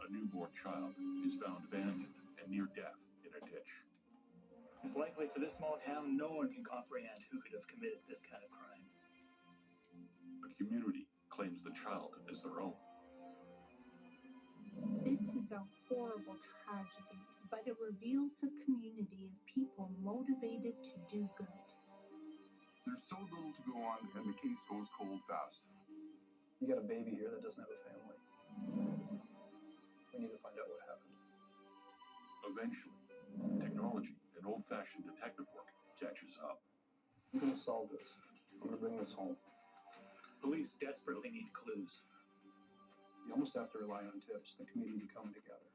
a newborn child is found abandoned and near death in a ditch. It's likely for this small town, no one can comprehend who could have committed this kind of crime. The community claims the child as their own. This is a horrible tragedy, but it reveals a community of people motivated to do good. There's so little to go on, and the case goes cold fast. You got a baby here that doesn't have a family. We need to find out what happened. Eventually, technology and old-fashioned detective work catches up. I'm going to solve this. I'm going to bring this home. Police desperately need clues. You almost have to rely on tips, the community coming together.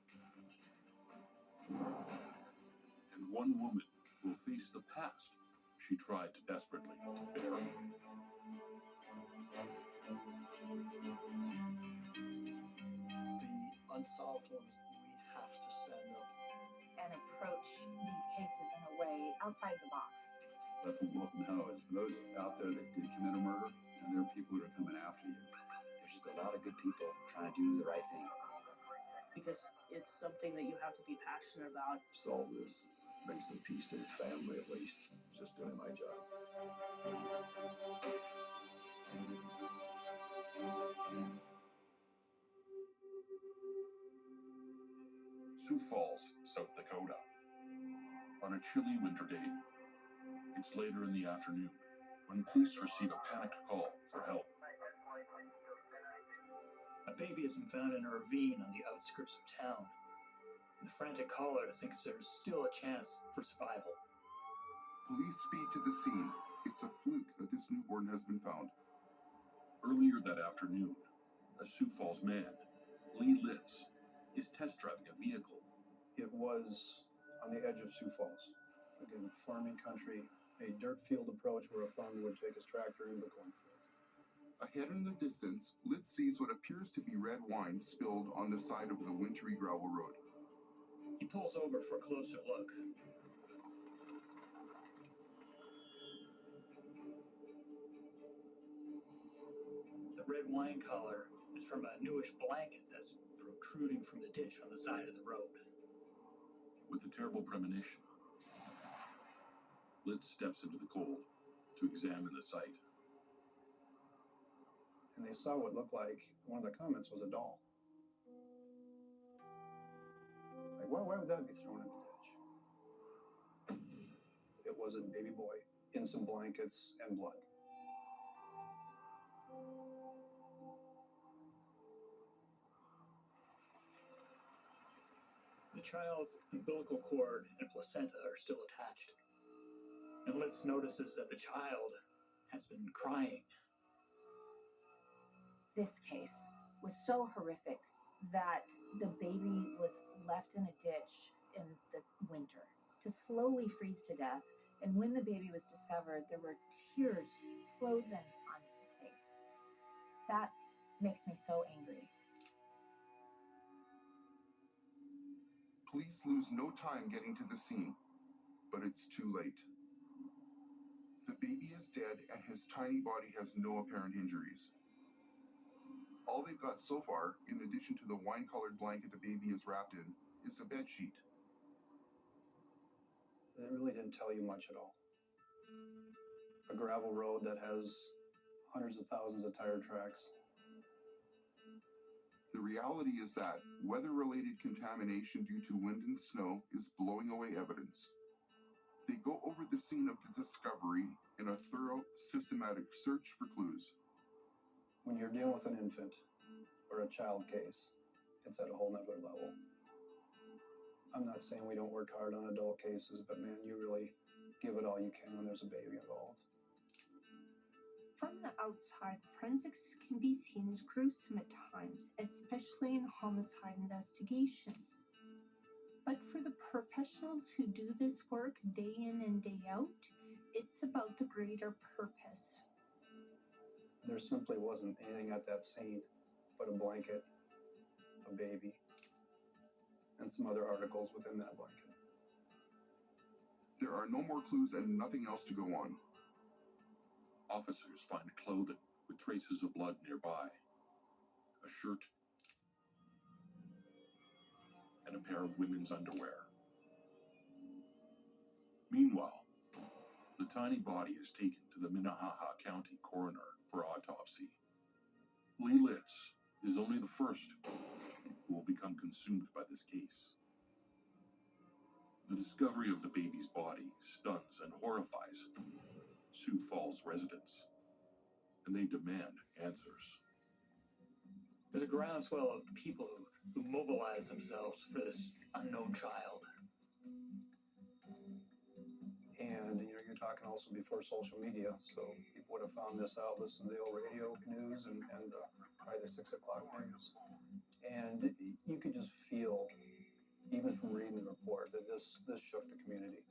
And one woman will face the past she tried to desperately bury. The unsolved ones we have to stand up and approach these cases in a way outside the box. Let the world know is those out there that did commit a murder, and there are people that are coming after you. There's just a lot of good people trying to do the right thing. Because it's something that you have to be passionate about. Solve this. Bring some peace to his family at least. Just doing my job. Sioux Falls, South Dakota. On a chilly winter day, it's later in the afternoon when police receive a panicked call for help. A baby has been found in a ravine on the outskirts of town. The frantic caller thinks there's still a chance for survival. Police speed to the scene. It's a fluke that this newborn has been found. Earlier that afternoon, a Sioux Falls man, Lee Litz, is test driving a vehicle. It was on the edge of Sioux Falls. Again, farming country, a dirt field approach where a farmer would take his tractor into the cornfield. Ahead in the distance, Litz sees what appears to be red wine spilled on the side of the wintry gravel road. He pulls over for a closer look. The red wine color is from a newish blanket that's protruding from the ditch on the side of the road. With a terrible premonition, Litz steps into the cold to examine the site. And they saw what looked like, one of the comments was a doll. Like, why would that be thrown in the ditch? It was a baby boy in some blankets and blood. The child's umbilical cord and placenta are still attached. And Litz notices that the child has been crying. This case was so horrific that the baby was left in a ditch in the winter to slowly freeze to death. And when the baby was discovered, there were tears frozen on his face. That makes me so angry. Police lose no time getting to the scene, but it's too late. The baby is dead and his tiny body has no apparent injuries. All they've got so far, in addition to the wine-colored blanket the baby is wrapped in, is a bed sheet. It really didn't tell you much at all. A gravel road that has hundreds of thousands of tire tracks. The reality is that weather-related contamination due to wind and snow is blowing away evidence. They go over the scene of the discovery in a thorough, systematic search for clues. When you're dealing with an infant or a child case, it's at a whole nother level. I'm not saying we don't work hard on adult cases, but man, you really give it all you can when there's a baby involved. From the outside, forensics can be seen as gruesome at times, especially in homicide investigations. But for the professionals who do this work day in and day out, it's about the greater purpose. There simply wasn't anything at that scene but a blanket, a baby, and some other articles within that blanket. There are no more clues and nothing else to go on. Officers find clothing with traces of blood nearby. A shirt, and a pair of women's underwear. Meanwhile, the tiny body is taken to the Minnehaha County coroner for autopsy. Lee Litz is only the first who will become consumed by this case. The discovery of the baby's body stuns and horrifies Sioux Falls residents, and they demand answers. There's a groundswell of people who mobilize themselves for this unknown child. And you're talking also before social media, so people would have found this out, listened to the old radio news and probably the 6 o'clock news. And you could just feel, even from reading the report, that this shook the community.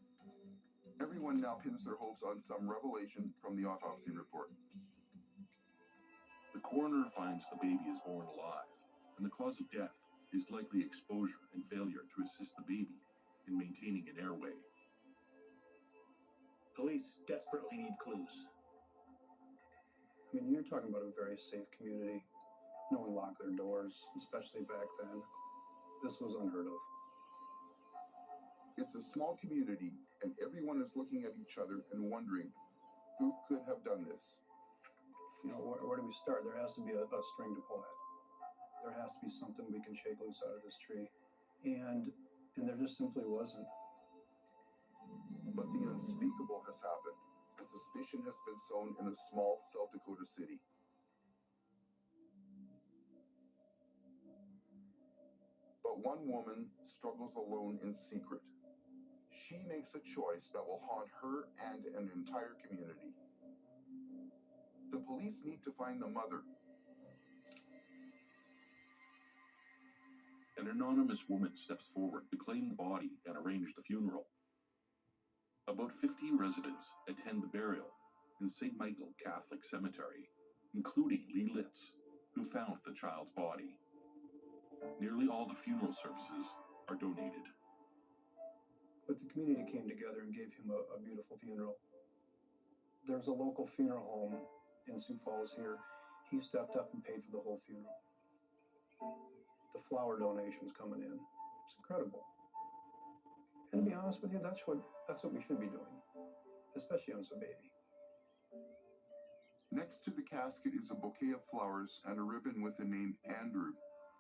Everyone now pins their hopes on some revelation from the autopsy report. The coroner finds the baby is born alive, and the cause of death is likely exposure and failure to assist the baby in maintaining an airway. Police desperately need clues. I mean, you're talking about a very safe community. No one locked their doors, especially back then. This was unheard of. It's a small community, and everyone is looking at each other and wondering who could have done this. Where do we start? There has to be a string to pull at. There has to be something we can shake loose out of this tree. And there just simply wasn't. But the unspeakable has happened, and suspicion has been sown in a small South Dakota city. But one woman struggles alone in secret. She makes a choice that will haunt her and an entire community. The police need to find the mother. An anonymous woman steps forward to claim the body and arrange the funeral. About 50 residents attend the burial in St. Michael Catholic Cemetery, including Lee Litz, who found the child's body. Nearly all the funeral services are donated. But the community came together and gave him a beautiful funeral. There's a local funeral home in Sioux Falls here. He stepped up and paid for the whole funeral. The flower donations coming in. It's incredible. And to be honest with you, that's what we should be doing, especially on some baby. Next to the casket is a bouquet of flowers and a ribbon with the name Andrew,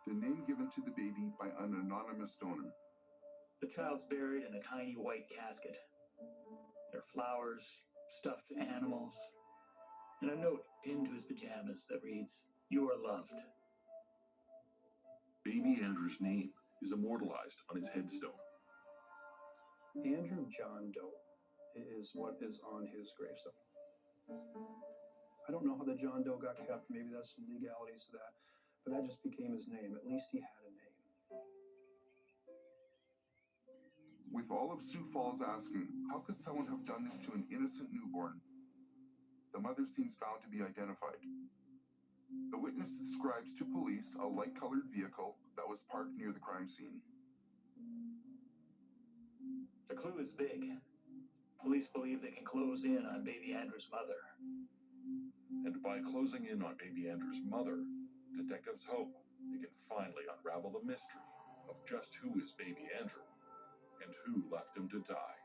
the name given to the baby by an anonymous donor. The child's buried in a tiny white casket. There are flowers, stuffed animals, and a note pinned to his pajamas that reads, "You are loved." Baby Andrew's name is immortalized on his headstone. Andrew John Doe is what is on his gravestone. I don't know how the John Doe got kept. Maybe that's some legalities to that. But that just became his name. At least he had a name. With all of Sioux Falls asking, how could someone have done this to an innocent newborn? The mother seems bound to be identified. The witness describes to police a light-colored vehicle that was parked near the crime scene. The clue is big. Police believe they can close in on baby Andrew's mother. And by closing in on baby Andrew's mother, detectives hope they can finally unravel the mystery of just who is baby Andrew and who left him to die.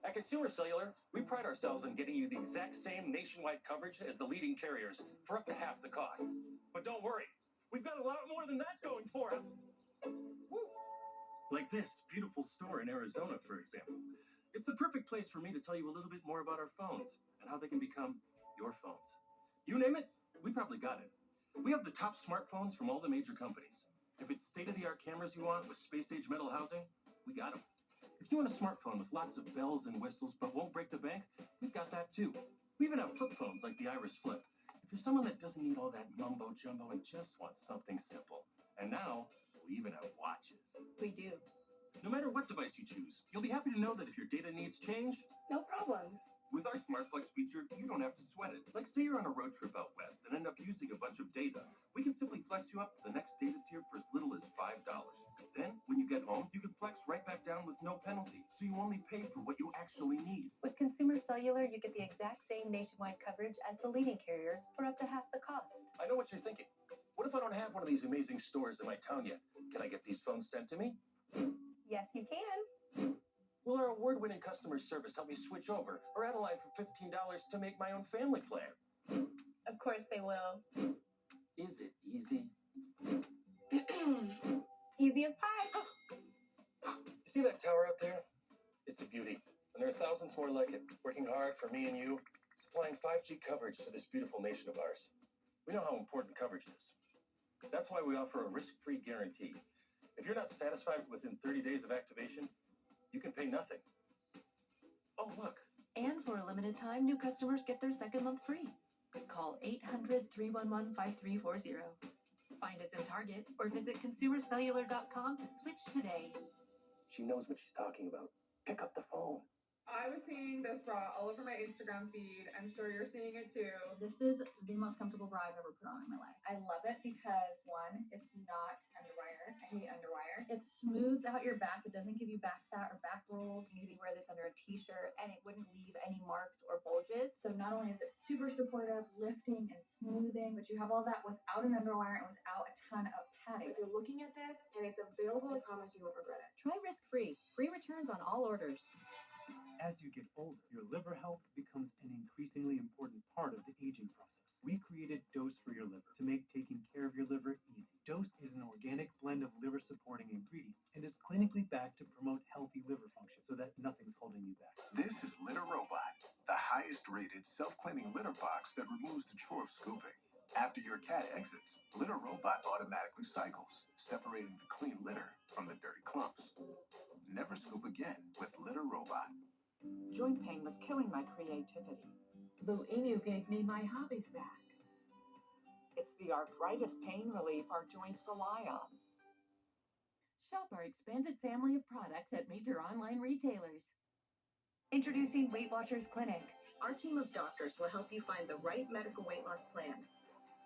At Consumer Cellular, we pride ourselves on getting you the exact same nationwide coverage as the leading carriers for up to half the cost. But don't worry, we've got a lot more than that going for us. Woo! Like this beautiful store in Arizona, for example. It's the perfect place for me to tell you a little bit more about our phones and how they can become your phones. You name it, we probably got it. We have the top smartphones from all the major companies. If it's state-of-the-art cameras you want with space-age metal housing, we got them. If you want a smartphone with lots of bells and whistles but won't break the bank, we've got that too. We even have flip phones like the Iris Flip. If you're someone that doesn't need all that mumbo-jumbo and just wants something simple. And now, we even have watches. We do. No matter what device you choose, you'll be happy to know that if your data needs change, No problem. with our Smart Flex feature, you don't have to sweat it. Like say you're on a road trip out west and end up using a bunch of data. We can simply flex you up to the next data tier for as little as $5. Then, when you get home, you can flex right back down with no penalty, so you only pay for what you actually need. With Consumer Cellular, Cellular, you get the exact same nationwide coverage as the leading carriers for up to half the cost. I know what you're thinking. What if I don't have one of these amazing stores in my town yet? Can I get these phones sent to me? Yes, you can. Will our award-winning customer service help me switch over or add a line for $15 to make my own family plan? Of course they will. Is it easy? Easy as pie. You see that tower out there? It's a beauty. And there are thousands more like it, working hard for me and you, supplying 5G coverage to this beautiful nation of ours. We know how important coverage is. That's why we offer a risk-free guarantee. If you're not satisfied within 30 days of activation, you can pay nothing. Oh, look. And for a limited time, new customers get their second month free. Call 800-311-5340. Find us in Target or visit consumercellular.com to switch today. She knows what she's talking about. Pick up the phone. I was seeing this bra all over my Instagram feed. I'm sure you're seeing it too. This is the most comfortable bra I've ever put on in my life. I love it because, one, it's not underwire. I hate underwire. It smooths out your back. It doesn't give you back fat or back rolls. You can wear this under a t-shirt and it wouldn't leave any marks or bulges. So not only is it super supportive, lifting and smoothing, but you have all that without an underwire and without a ton of padding. If you're looking at this and it's available, I promise you won't regret it. Try risk-free. Free returns on all orders. As you get older, your liver health becomes an increasingly important part of the aging process. We created Dose for your liver to make taking care of your liver easy. Dose is an organic blend of liver-supporting ingredients and is clinically backed to promote healthy liver function so that nothing's holding you back. This is Litter Robot, the highest-rated self-cleaning litter box that removes the chore of scooping. After your cat exits, Litter Robot automatically cycles, separating the clean litter from the dirty clumps. Never scoop again with Litter Robot. Joint pain was killing my creativity. Blue Emu gave me my hobbies back. It's the arthritis pain relief our joints rely on. Shop our expanded family of products at major online retailers. Introducing Weight Watchers Clinic. Our team of doctors will help you find the right medical weight loss plan,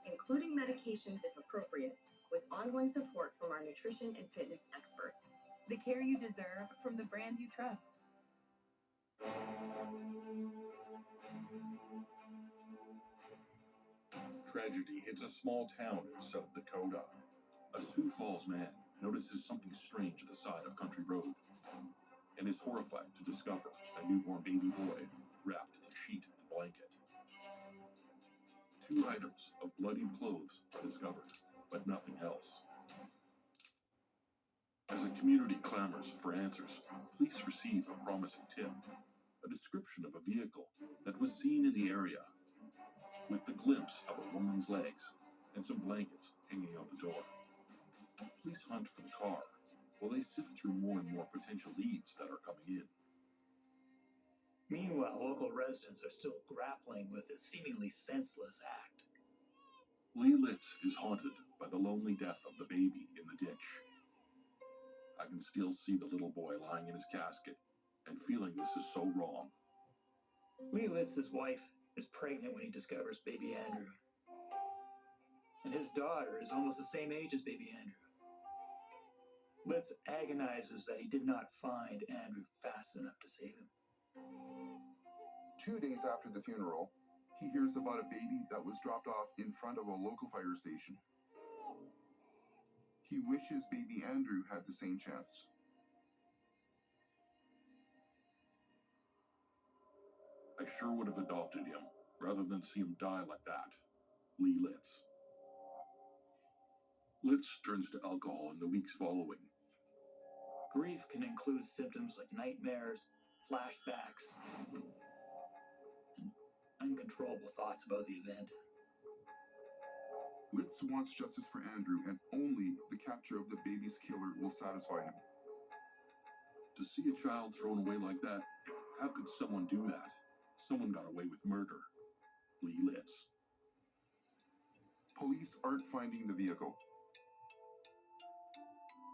including medications if appropriate, with ongoing support from our nutrition and fitness experts. The care you deserve from the brand you trust. Tragedy hits a small town in South Dakota. A Sioux Falls man notices something strange at the side of Country Road and is horrified to discover a newborn baby boy wrapped in sheet and blanket. 2 items of bloodied clothes are discovered, but nothing else. As a community clamors for answers, police receive a promising tip, a description of a vehicle that was seen in the area, with the glimpse of a woman's legs and some blankets hanging out the door. Police hunt for the car, while they sift through more and more potential leads that are coming in. Meanwhile, local residents are still grappling with this seemingly senseless act. Lee Litz is haunted by the lonely death of the baby in the ditch. I can still see the little boy lying in his casket and feeling this is so wrong. Lee Litz's wife is pregnant when he discovers baby Andrew. And his daughter is almost the same age as baby Andrew. Litz agonizes that he did not find Andrew fast enough to save him. 2 days after the funeral, he hears about a baby that was dropped off in front of a local fire station. He wishes baby Andrew had the same chance. I sure would have adopted him, rather than see him die like that. Lee Litz. Litz turns to alcohol in the weeks following. Grief can include symptoms like nightmares, flashbacks, and uncontrollable thoughts about the event. Litz wants justice for Andrew, and only the capture of the baby's killer will satisfy him. To see a child thrown away like that, how could someone do that? Someone got away with murder. Lee Litz. Police aren't finding the vehicle,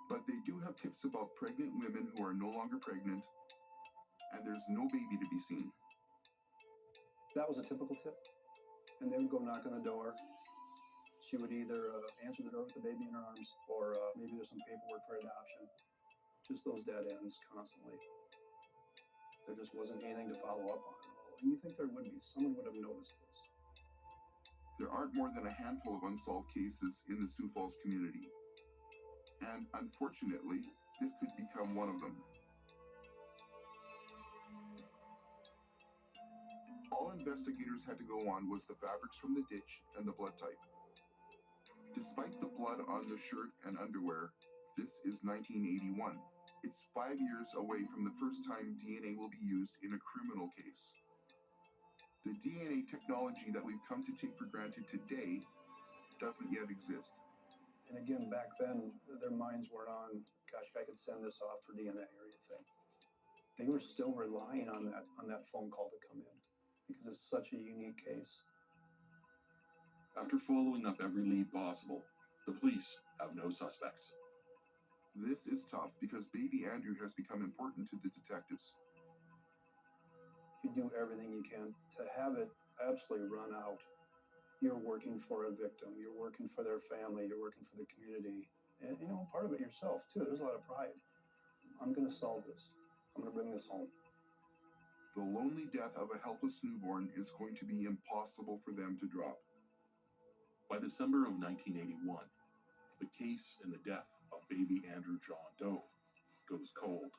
but they do have tips about pregnant women who are no longer pregnant, and there's no baby to be seen. That was a typical tip. And they would go knock on the door. She would either answer the door with the baby in her arms, or maybe there's some paperwork for adoption. Just those dead ends constantly. There just wasn't anything to follow up on at all. and you think there would be. Someone would have noticed this. There aren't more than a handful of unsolved cases in the Sioux Falls community. And unfortunately, this could become one of them. All investigators had to go on was the fabrics from the ditch and the blood type. Despite the blood on the shirt and underwear, this is 1981. It's 5 years away from the first time DNA will be used in a criminal case. The DNA technology that we've come to take for granted today doesn't yet exist. And again, back then, their minds weren't on, gosh, I could send this off for DNA or anything. They were still relying on that phone call to come in because it's such a unique case. After following up every lead possible, the police have no suspects. This is tough because baby Andrew has become important to the detectives. You do everything you can to have it absolutely run out. You're working for a victim. You're working for their family. You're working for the community. And, you know, part of it yourself, too. There's a lot of pride. I'm going to solve this. I'm going to bring this home. The lonely death of a helpless newborn is going to be impossible for them to drop. By December of 1981, the case in the death of baby Andrew John Doe goes cold.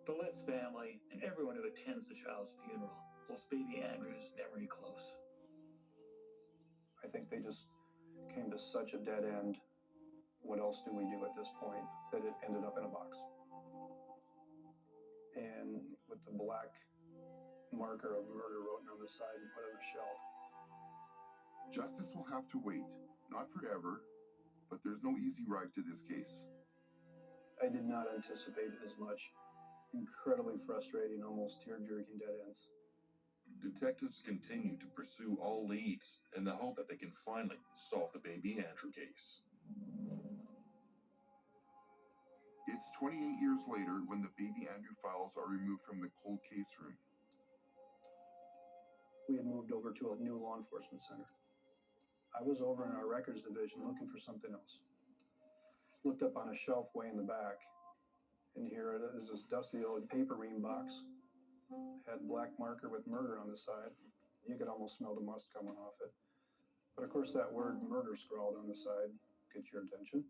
The Litz family and everyone who attends the child's funeral holds baby Andrew's memory close. I think they just came to such a dead end. What else do we do at this point? That it ended up in a box. And with the black marker of murder written on the side and put on a shelf. Justice will have to wait, not forever, but there's no easy ride to this case. I did not anticipate as much. Incredibly frustrating, almost tear-jerking dead ends. Detectives continue to pursue all leads in the hope that they can finally solve the baby Andrew case. It's 28 years later when the baby Andrew files are removed from the cold case room. We had moved over to a new law enforcement center. I was over in our records division looking for something else. Looked up on a shelf way in the back, and here it is, this dusty old paper ream box. Had black marker with murder on the side. You could almost smell the must coming off it. But of course that word murder scrawled on the side gets your attention.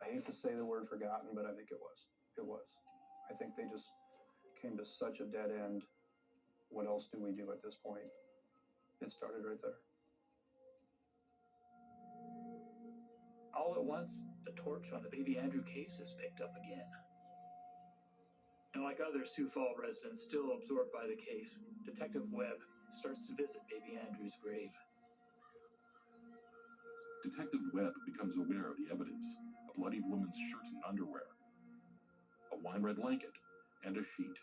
I hate to say the word forgotten, but I think it was. It was. I think they just came to such a dead end. What else do we do at this point? It started right there. All at once, the torch on the baby Andrew case is picked up again. And like other Sioux Falls residents still absorbed by the case, Detective Webb starts to visit baby Andrew's grave. Detective Webb becomes aware of the evidence: a bloodied woman's shirt and underwear, a wine-red blanket, and a sheet.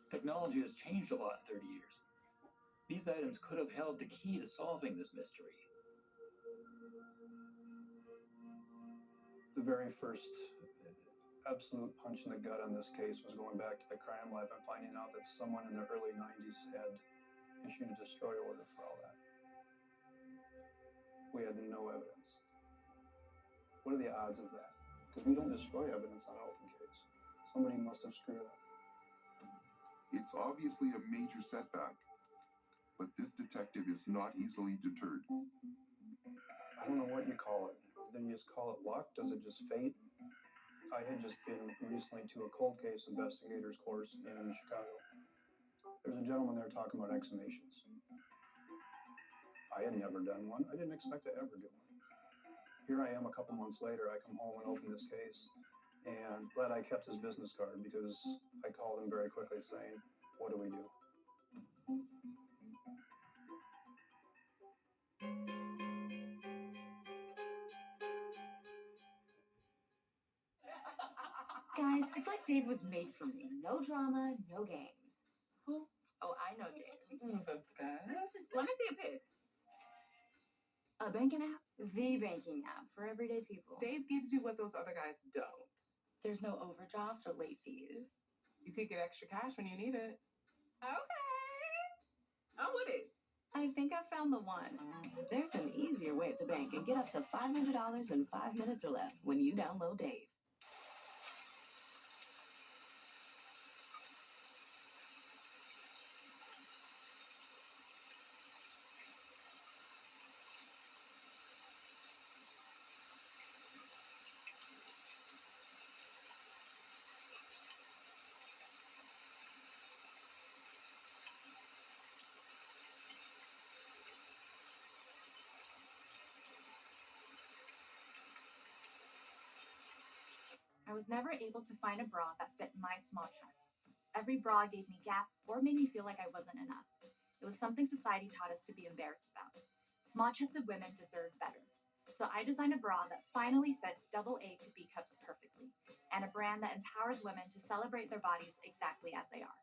Technology has changed a lot in 30 years. These items could have held the key to solving this mystery. The very first absolute punch in the gut on this case was going back to the crime lab and finding out that someone in the early 90s had issued a destroy order for all that. We had no evidence. What are the odds of that? Because we don't destroy evidence on an open case. Somebody must have screwed up. It's obviously a major setback, but this detective is not easily deterred. I don't know what you call it. Then you just call it luck? Does it just fate? I had just been recently to a cold case investigators course in Chicago. There's a gentleman there talking about exhumations. I had never done one. I didn't expect to ever do one. Here I am a couple months later. I come home and open this case, and glad I kept his business card because I called him very quickly saying, what do we do? Guys, it's like Dave was made for me. No drama, no games. Who? Oh, I know Dave. The best. Let me see a pic. A banking app? The banking app for everyday people. Dave gives you what those other guys don't. There's no overdrafts or late fees. You could get extra cash when you need it. Okay. I'm with it. I think I found the one. There's an easier way to bank and get up to $500 in 5 minutes or less when you download Dave. I was never able to find a bra that fit my small chest. Every bra gave me gaps or made me feel like I wasn't enough. It was something society taught us to be embarrassed about. Small-chested women deserve better. So I designed a bra that finally fits AA to B cups perfectly, and a brand that empowers women to celebrate their bodies exactly as they are.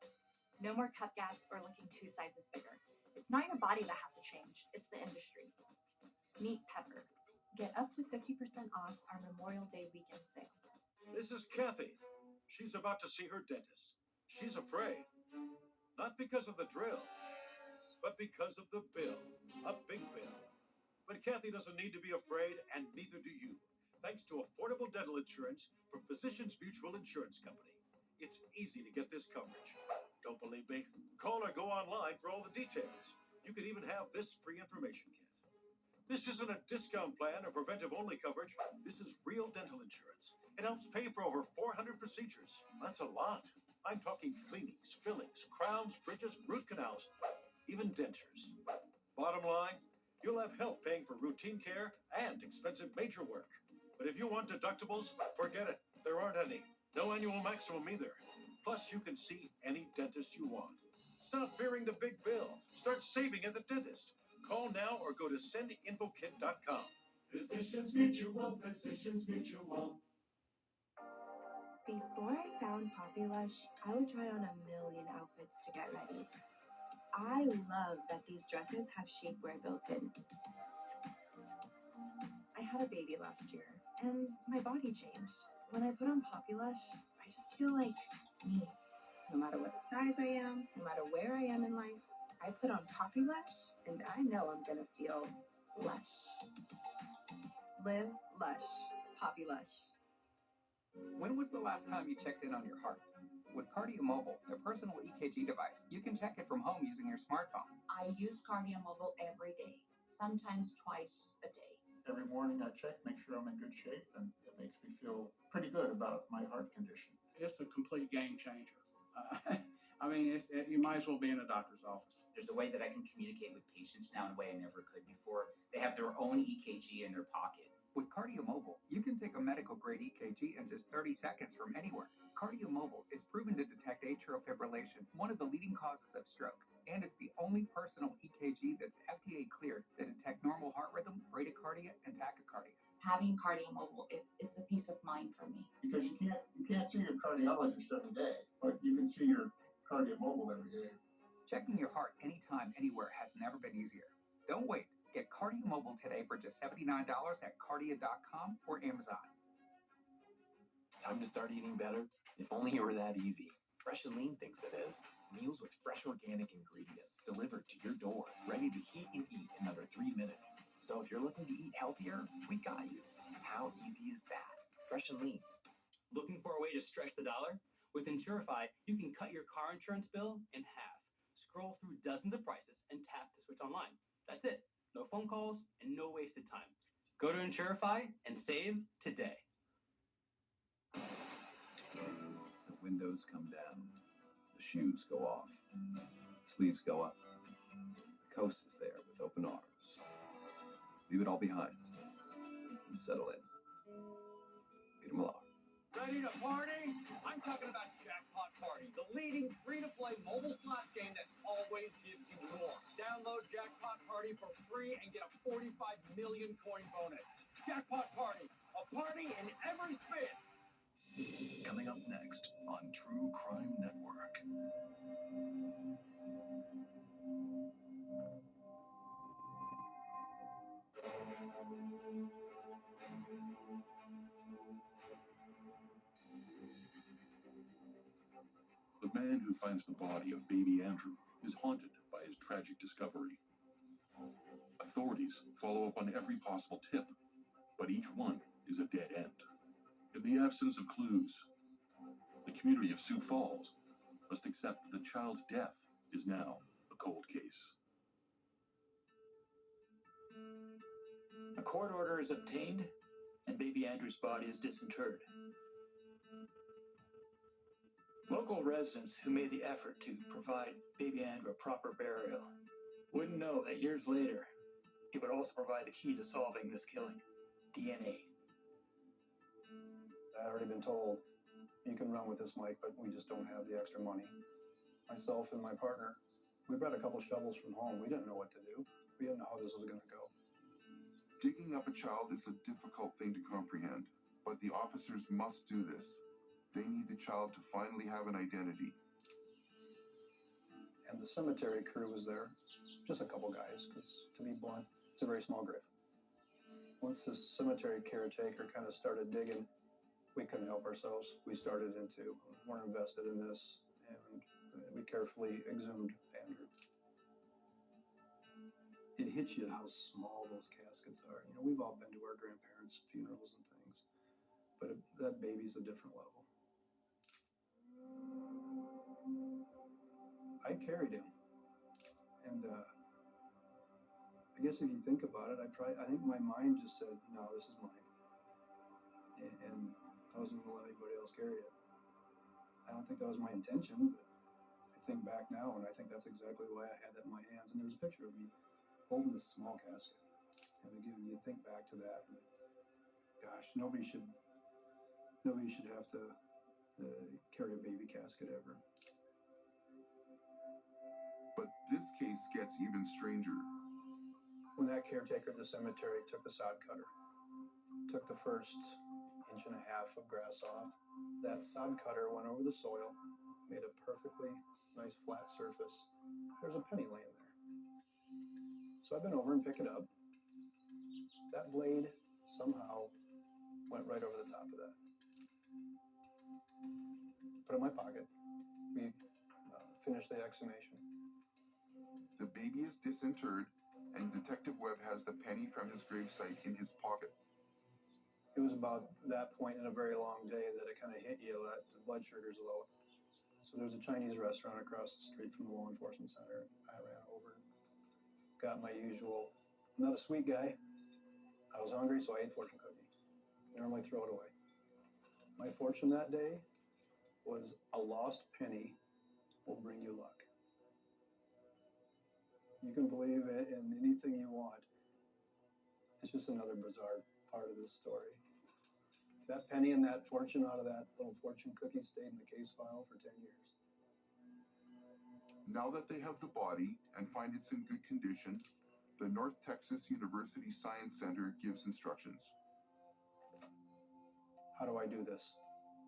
No more cup gaps or looking 2 sizes bigger. It's not your body that has to change, it's the industry. Meet Pepper. Get up to 50% off our Memorial Day weekend sale. This is Kathy. She's about to see her dentist. She's afraid. Not because of the drill, but because of the bill. A big bill. But Kathy doesn't need to be afraid, and neither do you. Thanks to affordable dental insurance from Physicians Mutual Insurance Company. It's easy to get this coverage. Don't believe me? Call or go online for all the details. You can even have this free information kit. This isn't a discount plan or preventive-only coverage. This is real dental insurance. It helps pay for over 400 procedures. That's a lot. I'm talking cleanings, fillings, crowns, bridges, root canals, even dentures. Bottom line, you'll have help paying for routine care and expensive major work. But if you want deductibles, forget it. There aren't any. No annual maximum either. Plus, you can see any dentist you want. Stop fearing the big bill. Start saving at the dentist. Call now or go to sendinfokit.com. Physicians Mutual, Physicians Mutual. Before I found Populush, I would try on a million outfits to get ready. I love that these dresses have shapewear built in. I had a baby last year, and my body changed. When I put on Populush, I just feel like me. No matter what size I am, no matter where I am in life, I put on Populush, and I know I'm gonna feel lush. Live lush. Populush. When was the last time you checked in on your heart? With Cardio Mobile, their personal EKG device, you can check it from home using your smartphone. I use Cardio Mobile every day, sometimes twice a day. Every morning I check, make sure I'm in good shape, and it makes me feel pretty good about my heart condition. It's a complete game changer. I mean, you might as well be in a doctor's office. There's a way that I can communicate with patients now in a way I never could before. They have their own EKG in their pocket. With Cardio Mobile, you can take a medical-grade EKG in just 30 seconds from anywhere. Cardio Mobile is proven to detect atrial fibrillation, one of the leading causes of stroke. And it's the only personal EKG that's FDA cleared to detect normal heart rhythm, bradycardia, and tachycardia. Having Cardio Mobile, it's a peace of mind for me. Because you can't see your cardiologist every day, but you can see your Cardio Mobile every day. Checking your heart anytime, anywhere has never been easier. Don't wait. Get Cardio Mobile today for just $79 at cardia.com or Amazon. Time to start eating better? If only it were that easy. Fresh and Lean thinks it is. Meals with fresh organic ingredients delivered to your door, ready to heat and eat in under 3 minutes. So if you're looking to eat healthier, we got you. How easy is that? Fresh and Lean. Looking for a way to stretch the dollar? With Insurify, you can cut your car insurance bill in half. Scroll through dozens of prices and tap to switch online. That's it. No phone calls and no wasted time. Go to Insurify and save today. The windows come down. The shoes go off. Sleeves go up. The coast is there with open arms. Leave it all behind and settle in. Get them along. Ready to party? I'm talking about Jackpot Party, the leading free-to-play mobile slots game that always gives you more. Download Jackpot Party for free and get a 45 million coin bonus. Jackpot Party, a party in every spin. Coming up next on True Crime Network. The man who finds the body of baby Andrew is haunted by his tragic discovery. Authorities follow up on every possible tip, but each one is a dead end. In the absence of clues, the community of Sioux Falls must accept that the child's death is now a cold case. A court order is obtained, and baby Andrew's body is disinterred. Local residents who made the effort to provide baby Andrew a proper burial wouldn't know that years later, it would also provide the key to solving this killing: DNA. I'd already been told, you can run with this, Mike, but we just don't have the extra money. Myself and my partner, we brought a couple shovels from home. We didn't know what to do. We didn't know how this was going to go. Digging up a child is a difficult thing to comprehend, but the officers must do this. They need the child to finally have an identity. And the cemetery crew was there, just a couple guys, because to be blunt, it's a very small grave. Once the cemetery caretaker kind of started digging, we couldn't help ourselves. We started into, we're invested in this, and we carefully exhumed Andrew. It hits you how small those caskets are. You know, we've all been to our grandparents' funerals and things, but that baby's a different level. I carried him, and I guess if you think about it, I think my mind just said, no, this is mine, and I wasn't going to let anybody else carry it. I don't think that was my intention, but I think back now, and I think that's exactly why I had that in my hands. And there's a picture of me holding this small casket. And again, you think back to that, and gosh, nobody should have to carry a baby casket ever. But this case gets even stranger. When that caretaker at the cemetery took the sod cutter, took the first 1.5 inches of grass off, that sod cutter went over the soil, made a perfectly nice flat surface. There's a penny laying there. So I bent over and picked it up. That blade somehow went right over the top of that. Put it in my pocket. We finished the exhumation. The baby is disinterred, and Detective Webb has the penny from his gravesite in his pocket. It was about that point in a very long day that it kind of hit you that the blood sugar's low. So there's a Chinese restaurant across the street from the law enforcement center. I ran over, got my usual, I'm not a sweet guy. I was hungry, so I ate fortune cookie. Normally throw it away. My fortune that day was a lost penny will bring you luck. You can believe it in anything you want. It's just another bizarre part of this story. That penny and that fortune out of that little fortune cookie stayed in the case file for 10 years. Now that they have the body and find it's in good condition, the North Texas University Science Center gives instructions. How do I do this?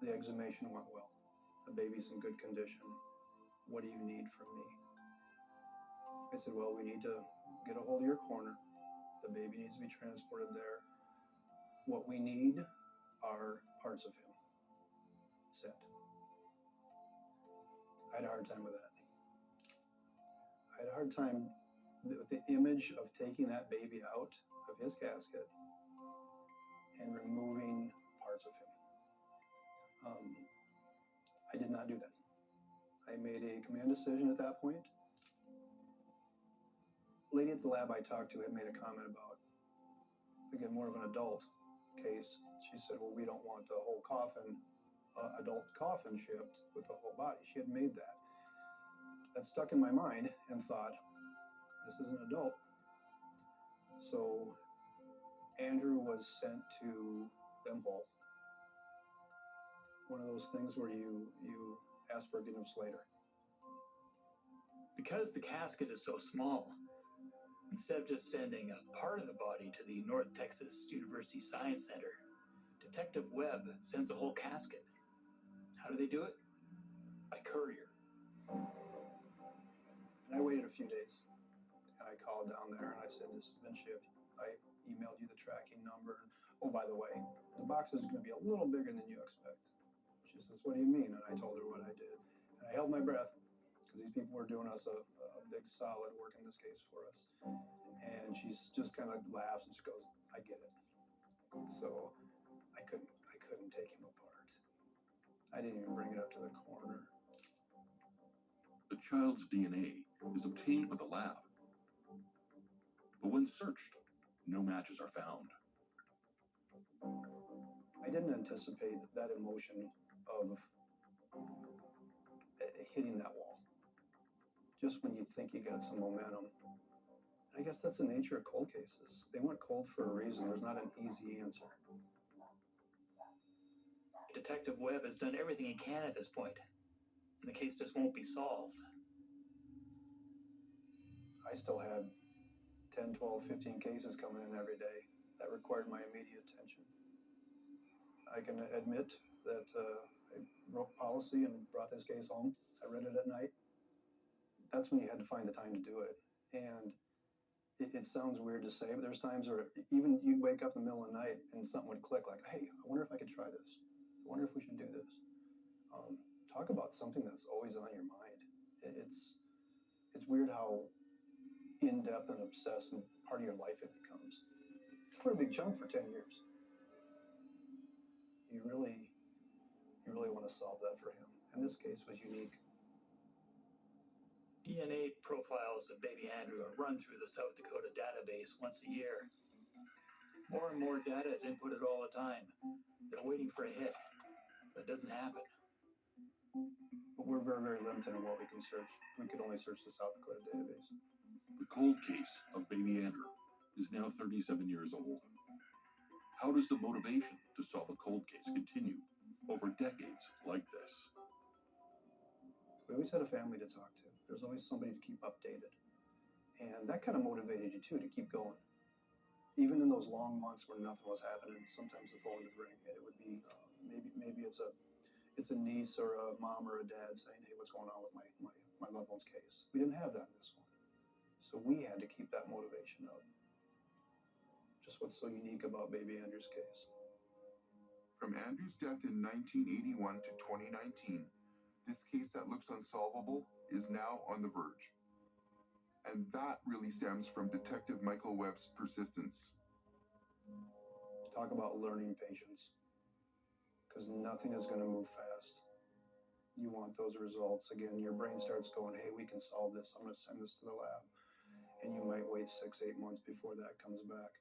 The exhumation went well. The baby's in good condition. What do you need from me? I said, well, we need to get a hold of your corner. The baby needs to be transported there. What we need are parts of him. That's it. I had a hard time with that. I had a hard time with the image of taking that baby out of his casket and removing parts of him. I did not do that. I made a command decision at that point. Lady at the lab I talked to had made a comment about, again, more of an adult case. She said, well, we don't want the whole coffin, adult coffin shipped with the whole body. She had made that. That stuck in my mind and thought, this is an adult. So Andrew was sent to them whole. One of those things where you ask forgiveness later. Because the casket is so small, instead of just sending a part of the body to the North Texas University Science Center, Detective Webb sends the whole casket. How do they do it? By courier. And I waited a few days, and I called down there and I said, this has been shipped. I emailed you the tracking number. Oh, by the way, the box is going to be a little bigger than you expect. She says, what do you mean? And I told her what I did. And I held my breath because these people were doing us a big solid working this case for us. And she's just kind of laughs and she goes, I get it. So I couldn't take him apart. I didn't even bring it up to the coroner. The child's DNA is obtained by the lab. But when searched, no matches are found. I didn't anticipate that emotion of hitting that wall. Just when you think you got some momentum. I guess that's the nature of cold cases. They went cold for a reason. There's not an easy answer. Detective Webb has done everything he can at this point, and the case just won't be solved. I still had 10, 12, 15 cases coming in every day that required my immediate attention. I can admit that I wrote policy and brought this case home. I read it at night. That's when you had to find the time to do it. And it sounds weird to say, but there's times where even you'd wake up in the middle of the night and something would click like, hey, I wonder if I could try this. I wonder if we should do this. Talk about something that's always on your mind. It's weird how in-depth and obsessed and part of your life it becomes. It's quite a big chunk for 10 years. You really want to solve that for him. And this case was unique. DNA profiles of baby Andrew are run through the South Dakota database once a year. More and more data is inputted all the time. They're waiting for a hit, but it doesn't happen. But we're very, very limited in what we can search. We could only search the South Dakota database. The cold case of baby Andrew is now 37 years old. How does the motivation to solve a cold case continue over decades like this? We always had a family to talk to. There's always somebody to keep updated. And that kind of motivated you too, to keep going. Even in those long months where nothing was happening, sometimes the phone would ring and it would be, maybe it's a niece or a mom or a dad saying, hey, what's going on with my loved one's case? We didn't have that in this one. So we had to keep that motivation up. Just what's so unique about baby Andrew's case. From Andrew's death in 1981 to 2019, this case that looks unsolvable is now on the verge. And that really stems from Detective Michael Webb's persistence. Talk about learning patience. Because nothing is going to move fast. You want those results. Again, your brain starts going, hey, we can solve this. I'm going to send this to the lab. And you might wait 6, 8 months before that comes back.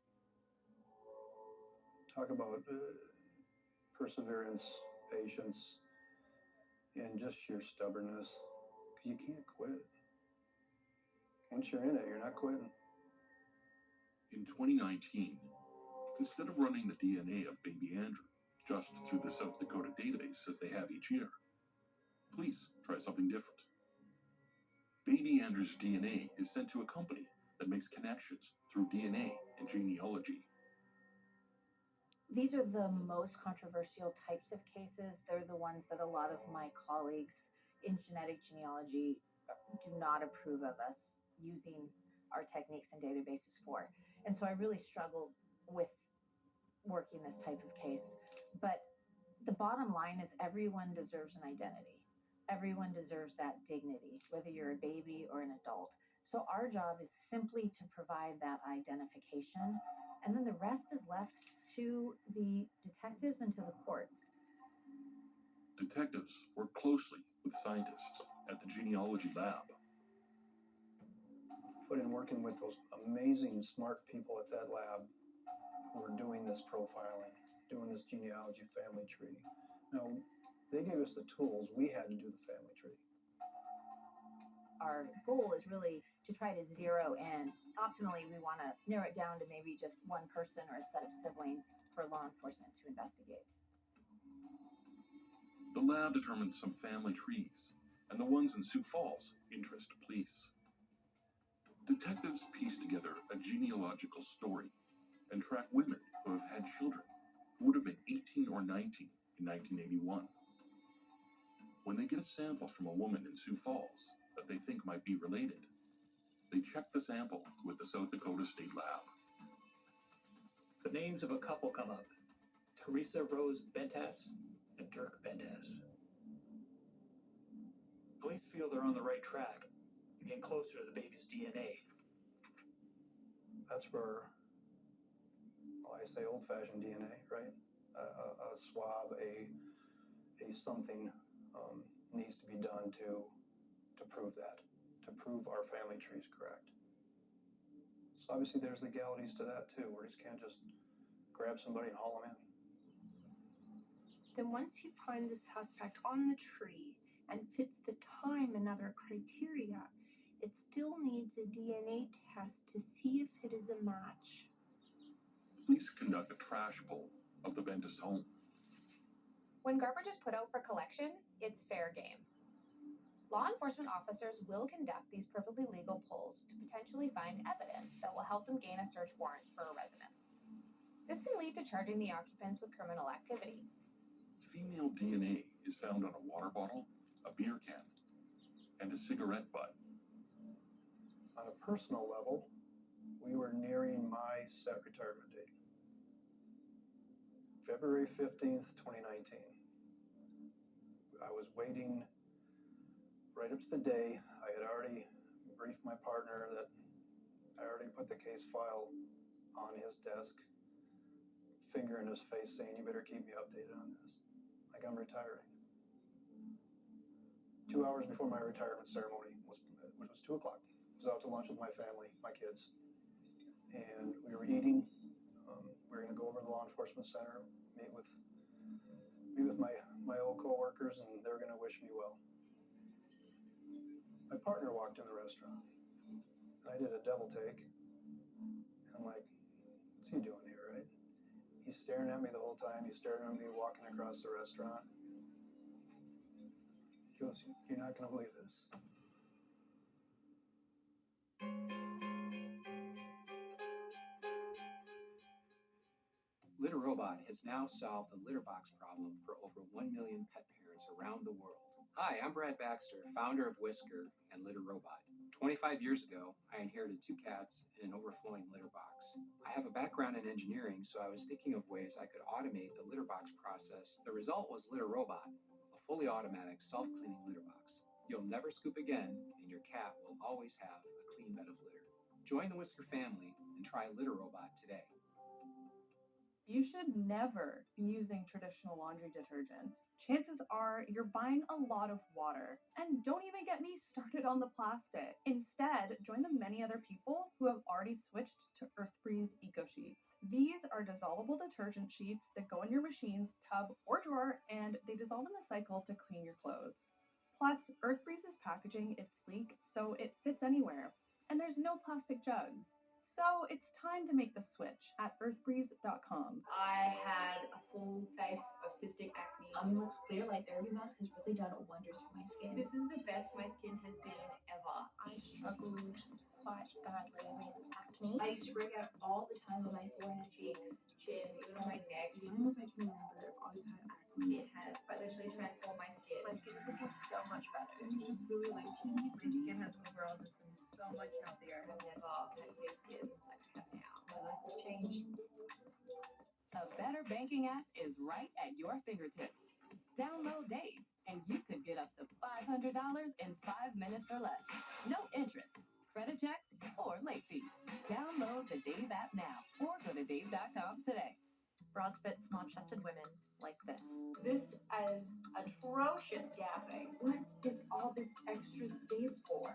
Talk about perseverance, patience, and just sheer stubbornness. Because you can't quit. Once you're in it, you're not quitting. In 2019, instead of running the DNA of baby Andrew just through the South Dakota database as they have each year, please try something different. Baby Andrew's DNA is sent to a company that makes connections through DNA and genealogy. These are the most controversial types of cases. They're the ones that a lot of my colleagues in genetic genealogy do not approve of us using our techniques and databases for. And so I really struggle with working this type of case. But the bottom line is everyone deserves an identity. Everyone deserves that dignity, whether you're a baby or an adult. So our job is simply to provide that identification, and then the rest is left to the detectives and to the courts. Detectives work closely with scientists at the genealogy lab. But in working with those amazing, smart people at that lab who are doing this profiling, doing this genealogy family tree, now, they gave us the tools. We had to do the family tree. Our goal is really to try to zero in. Optimally, we want to narrow it down to maybe just one person or a set of siblings for law enforcement to investigate. The lab determines some family trees, and the ones in Sioux Falls interest police. Detectives piece together a genealogical story and track women who have had children who would have been 18 or 19 in 1981. When they get a sample from a woman in Sioux Falls that they think might be related, they check the sample with the South Dakota State Lab. The names of a couple come up: Teresa Rose Bentas and Dirk Bentas. Police feel they're on the right track and getting closer to the baby's DNA. That's where, well, I say old-fashioned DNA, right? A swab, a something needs to be done to prove that, to prove our family tree is correct. So obviously there's legalities to that too. We just can't just grab somebody and haul them in. Then once you find the suspect on the tree and fits the time and other criteria, it still needs a DNA test to see if it is a match. Police conduct a trash pull of the Bentas home. When garbage is put out for collection, it's fair game. Law enforcement officers will conduct these perfectly legal pulls to potentially find evidence that will help them gain a search warrant for a residence. This can lead to charging the occupants with criminal activity. Female DNA is found on a water bottle, a beer can, and a cigarette butt. On a personal level, we were nearing my set retirement date. February 15th, 2019. I was waiting right up to the day. I had already briefed my partner that I already put the case file on his desk, finger in his face saying, you better keep me updated on this. Like I'm retiring. 2 hours before my retirement ceremony, which was 2 o'clock, I was out to lunch with my family, my kids. And we were eating. We were going to go over to the law enforcement center, meet with my old coworkers, and they were going to wish me well. My partner walked in the restaurant, and I did a double take. And I'm like, what's he doing here, right? He's staring at me the whole time. He's staring at me walking across the restaurant. He goes, you're not going to believe this. LitterRobot has now solved the litter box problem for over 1 million pet parents around the world. Hi, I'm Brad Baxter, founder of Whisker and LitterRobot. 25 years ago, I inherited 2 cats and an overflowing litter box. I have a background in engineering, so I was thinking of ways I could automate the litter box process. The result was LitterRobot, a fully automatic, self-cleaning litter box. You'll never scoop again, and your cat will always have a clean bed of litter. Join the Whisker family and try LitterRobot today. You should never be using traditional laundry detergent. Chances are you're buying a lot of water. And don't even get me started on the plastic. Instead, join the many other people who have already switched to EarthBreeze Eco Sheets. These are dissolvable detergent sheets that go in your machine's tub or drawer, and they dissolve in the cycle to clean your clothes. Plus, EarthBreeze's packaging is sleek, so it fits anywhere. And there's no plastic jugs. So it's time to make the switch at earthbreeze.com. I had a full face of cystic acne. Lux Clear Light Therapy Mask has really done wonders for my skin. This is the best my skin has been ever. I struggled quite badly with acne. I used to break out all the time on my forehead, cheeks, chin, even on my neck. As long as I can remember, I've always had acne. It has quite literally transformed my skin. My skin is looking so much better. It's just really like changing. My skin has overall just been so much healthier. I've never had clear skin like I have now. My life has changed. A better banking app is right at your fingertips. Download Dave, and you could get up to $500 in 5 minutes or less. No interest, credit checks, or late fees. Download the Dave app now, or go to dave.com today. Bras fit small-chested women like this. This is atrocious gapping. What is all this extra space for?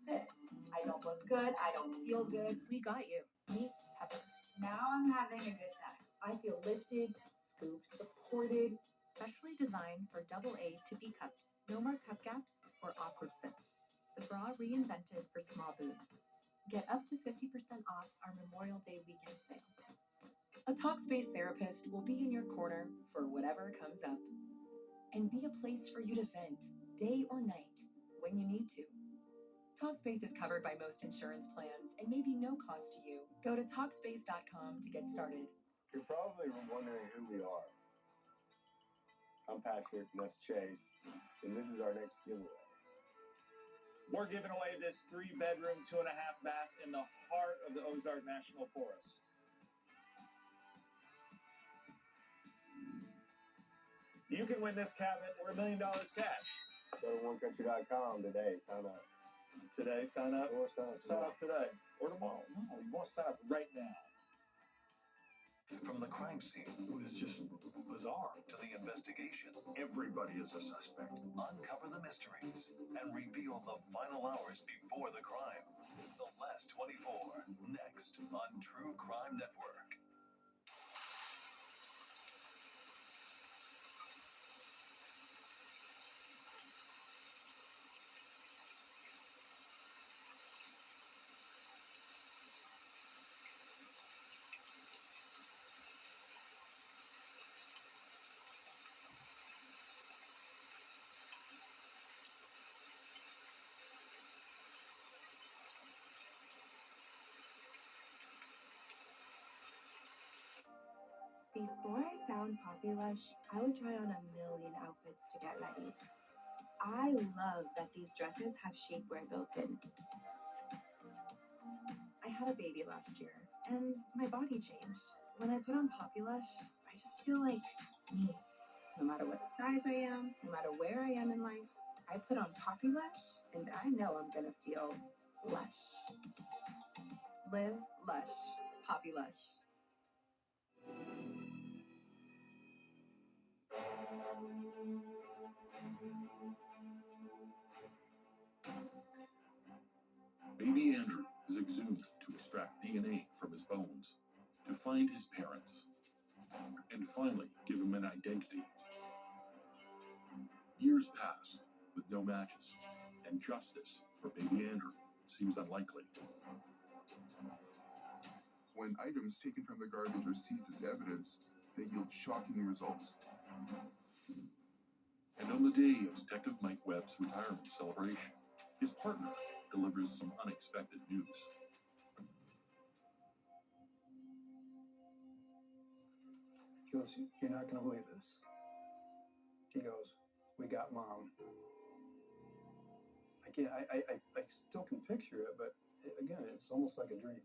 This. I don't look good. I don't feel good. We got you. Meet Pepper. Now I'm having a good time. I feel lifted, scooped, supported. Specially designed for AA to B cups. No more cup gaps or awkward fits. The bra reinvented for small boobs. Get up to 50% off our Memorial Day weekend sale. A Talkspace therapist will be in your corner for whatever comes up. And be a place for you to vent, day or night, when you need to. Talkspace is covered by most insurance plans and may be no cost to you. Go to Talkspace.com to get started. You're probably wondering who we are. I'm Patrick, and that's Chase, and this is our next giveaway. We're giving away this 3-bedroom, 2.5-bath in the heart of the Ozark National Forest. You can win this cabin or $1 million cash. Go to onecountry.com today. Sign up. Today, sign up. Or sign up. Sign up today or tomorrow. No, you want to sign up right now. From the crime scene, it was just bizarre, to the investigation, everybody is a suspect. Uncover the mysteries and reveal the final hours before the crime. The Last 24, next on True Crime Network. Before I found Populush, I would try on a million outfits to get ready. I love that these dresses have shapewear built in. I had a baby last year, and my body changed. When I put on Populush, I just feel like me. No matter what size I am, no matter where I am in life, I put on Populush, and I know I'm gonna feel lush. Live lush. Populush. Baby Andrew is exhumed to extract DNA from his bones, to find his parents, and finally give him an identity. Years pass with no matches, and justice for baby Andrew seems unlikely. When items taken from the garbage are seized as evidence, they yield shocking results. And on the day of Detective Mike Webb's retirement celebration, his partner delivers some unexpected news. He goes, "You're not going to believe this." He goes, "We got Mom." Again, I still can picture it, but again, it's almost like a dream.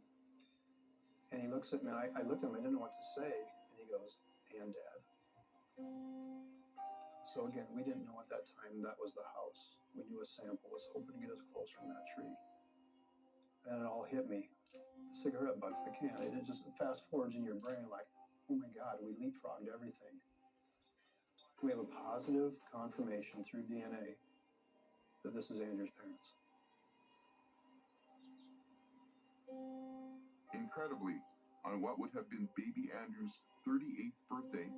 And he looks at me, and I looked at him, I didn't know what to say, and he goes, "And Dad." So again, we didn't know at that time that was the house. We knew a sample was hoping to get us closer in that tree. And it all hit me. The cigarette butts, the can, it just fast forwards in your brain like, oh my God, we leapfrogged everything. We have a positive confirmation through DNA that this is Andrew's parents. Incredibly, on what would have been baby Andrew's 38th birthday,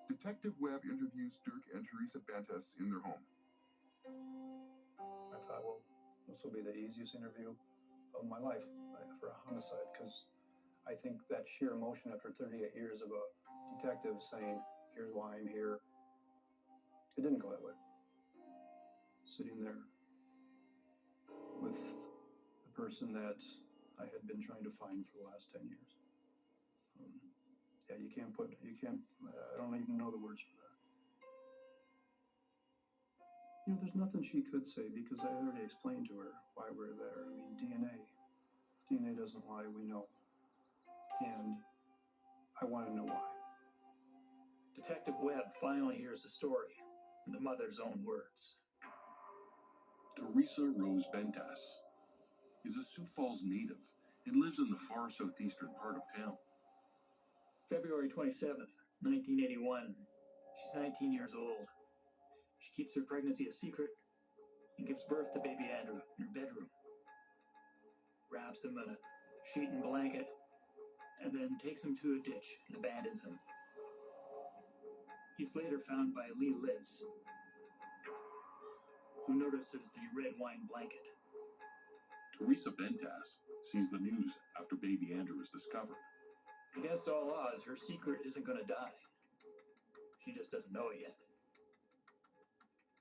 Detective Webb interviews Dirk and Teresa Bantas in their home. I thought, well, this will be the easiest interview of my life for a homicide, because I think that sheer emotion after 38 years of a detective saying, here's why I'm here, it didn't go that way. Sitting there with the person that I had been trying to find for the last 10 years. Yeah, I don't even know the words for that. You know, there's nothing she could say because I already explained to her why we're there. I mean, DNA doesn't lie, we know. And I want to know why. Detective Webb finally hears the story in the mother's own words. Teresa Rose Bantas is a Sioux Falls native and lives in the far southeastern part of town. February 27th, 1981. She's 19 years old. She keeps her pregnancy a secret and gives birth to baby Andrew in her bedroom. Wraps him in a sheet and blanket, and then takes him to a ditch and abandons him. He's later found by Lee Litz, who notices the red wine blanket. Teresa Bantas sees the news after baby Andrew is discovered. Against all odds, her secret isn't going to die. She just doesn't know it yet.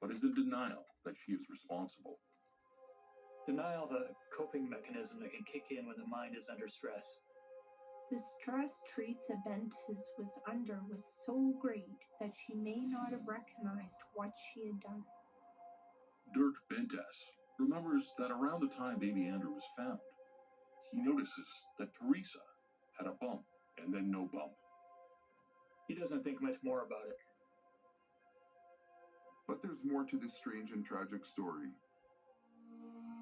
But is in denial that she is responsible. Denial's a coping mechanism that can kick in when the mind is under stress. The stress Teresa Bantas was under was so great that she may not have recognized what she had done. Dirk Bantas remembers that around the time baby Andrew was found, he notices that Teresa had a bump and then no bump. He doesn't think much more about it. But there's more to this strange and tragic story.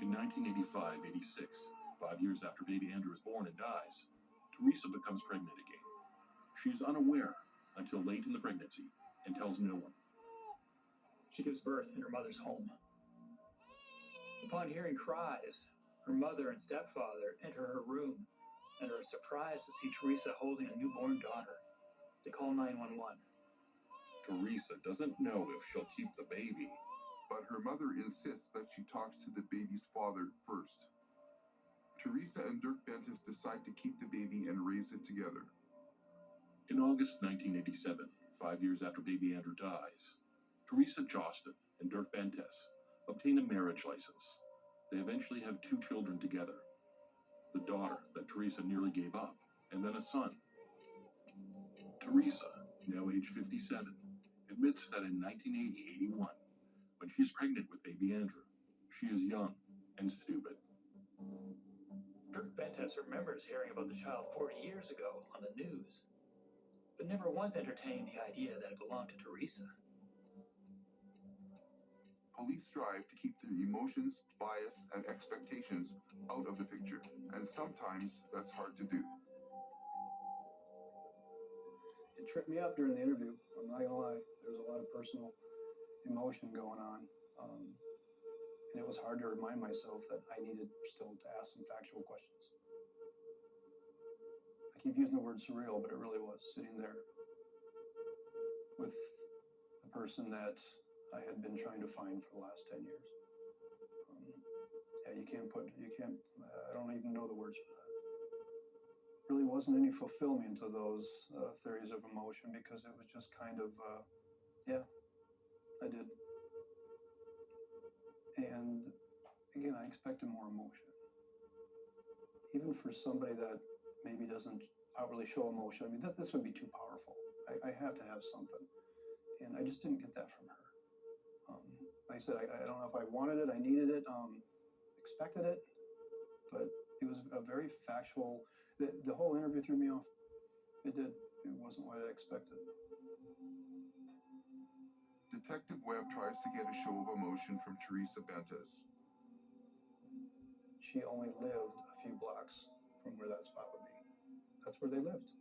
In 1985-86, 5 years after baby Andrew is born and dies, Teresa becomes pregnant again. She is unaware until late in the pregnancy and tells no one. She gives birth in her mother's home. Upon hearing cries, her mother and stepfather enter her room and are surprised to see Teresa holding a newborn daughter. They call 911. Teresa doesn't know if she'll keep the baby. But her mother insists that she talks to the baby's father first. Teresa and Dirk Bantas decide to keep the baby and raise it together. In August 1987, 5 years after baby Andrew dies, Teresa Jostin and Dirk Bantas obtain a marriage license. They eventually have 2 children together. The daughter that Teresa nearly gave up, and then a son. Teresa, now age 57, admits that in 1980-81, when she is pregnant with baby Andrew, she is young and stupid. Dirk Bentes remembers hearing about the child 40 years ago on the news, but never once entertained the idea that it belonged to Teresa. Police strive to keep their emotions, bias, and expectations out of the picture, and sometimes that's hard to do. It tripped me up during the interview. I'm not gonna lie. There was a lot of personal emotion going on. And it was hard to remind myself that I needed still to ask some factual questions. I keep using the word surreal, but it really was sitting there with the person that I had been trying to find for the last 10 years. Yeah, I don't even know the words for that. Really wasn't any fulfillment of those theories of emotion because it was just kind of, yeah, I did. And again, I expected more emotion. Even for somebody that maybe doesn't outwardly show emotion, I mean, this would be too powerful. I have to have something. And I just didn't get that from her. Like I said, I don't know if I wanted it, I needed it, expected it, but it was a very factual, the whole interview threw me off. It did. It wasn't what I expected. Detective Webb tries to get a show of emotion from Teresa Bentes. She only lived a few blocks from where that spot would be. That's where they lived.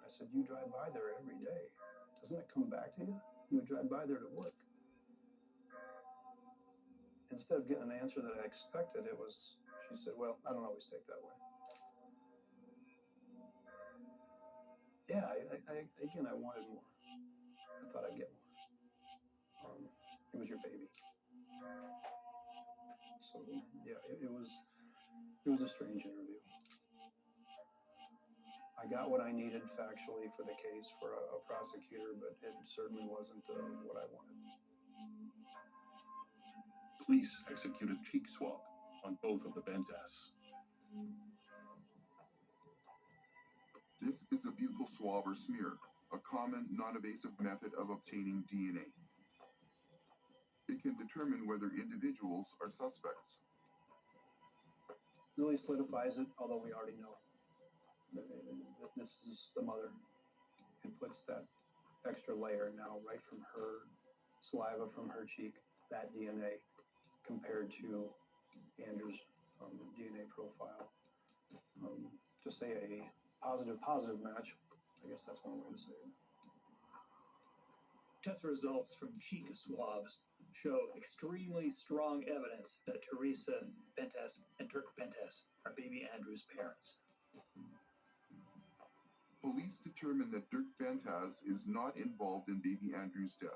I said, you drive by there every day. Doesn't it come back to you? You would drive by there to work. Instead of getting an answer that I expected, she said, well, I don't always take that way. Yeah, again, I wanted more. I thought I'd get more. It was your baby. So, yeah, it was a strange interview. I got what I needed factually for the case for a prosecutor, but it certainly wasn't what I wanted. Police execute a cheek swab on both of the Bentes. This is a buccal swab or smear, a common, non-invasive method of obtaining DNA. It can determine whether individuals are suspects. Really solidifies it, although we already know that this is the mother. It puts that extra layer now right from her saliva, from her cheek, that DNA compared to Andrew's DNA profile. To say a positive match, I guess that's one way to say it. Test results from cheek swabs show extremely strong evidence that Teresa Bentes and Dirk Bentes are baby Andrew's parents. Police determined that Dirk Bentes is not involved in baby Andrew's death.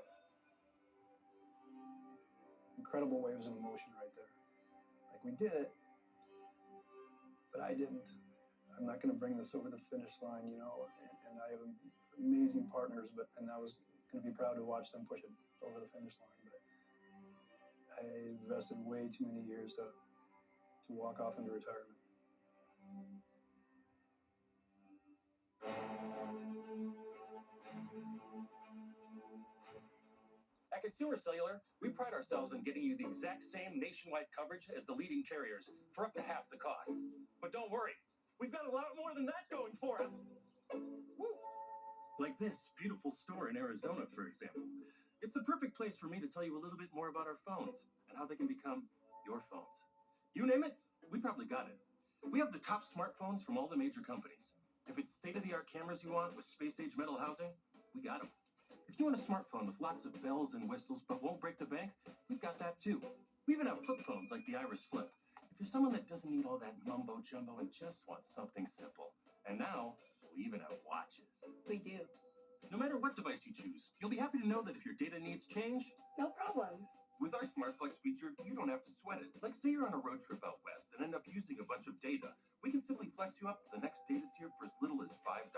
Incredible waves of emotion right there. Like, we did it, but I didn't. I'm not going to bring this over the finish line, you know, and I have amazing partners, and I was going to be proud to watch them push it over the finish line, but I invested way too many years to walk off into retirement. At Consumer Cellular, we pride ourselves on getting you the exact same nationwide coverage as the leading carriers for up to half the cost. But don't worry, we've got a lot more than that going for us. Woo! Like this beautiful store in Arizona, for example. It's the perfect place for me to tell you a little bit more about our phones and how they can become your phones. You name it, we probably got it. We have the top smartphones from all the major companies. If it's state-of-the-art cameras you want with space-age metal housing, we got them. If you want a smartphone with lots of bells and whistles but won't break the bank, we've got that too. We even have flip phones like the Iris Flip. If you're someone that doesn't need all that mumbo-jumbo and just wants something simple. And now, we even have watches. We do. No matter what device you choose, you'll be happy to know that if your data needs change, No problem. with our Smart Flex feature, you don't have to sweat it. Like say you're on a road trip out west and end up using a bunch of data. We can simply flex you up to the next data tier for as little as $5.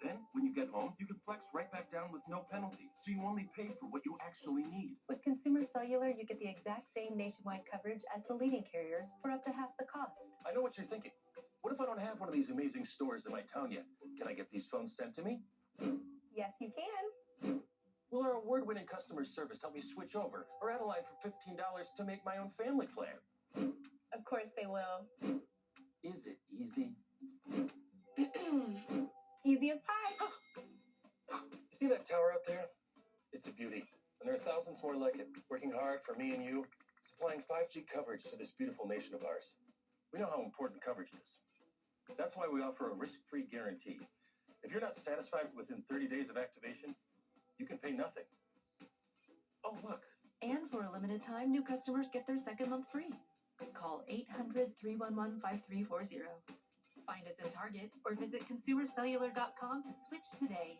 Then, when you get home, you can flex right back down with no penalty. So you only pay for what you actually need. With Consumer Cellular, you get the exact same nationwide coverage as the leading carriers for up to half the cost. I know what you're thinking. What if I don't have one of these amazing stores in my town yet? Can I get these phones sent to me? Yes, you can. Will our award-winning customer service help me switch over or add a line for $15 to make my own family plan? Of course they will. Is it easy? Easy as pie. See that tower out there? It's a beauty. And there are thousands more like it, working hard for me and you, supplying 5G coverage to this beautiful nation of ours. We know how important coverage is. That's why we offer a risk-free guarantee. If you're not satisfied within 30 days of activation, you can pay nothing. Oh, look. And for a limited time, new customers get their second month free. Call 800-311-5340. Find us in Target or visit consumercellular.com to switch today.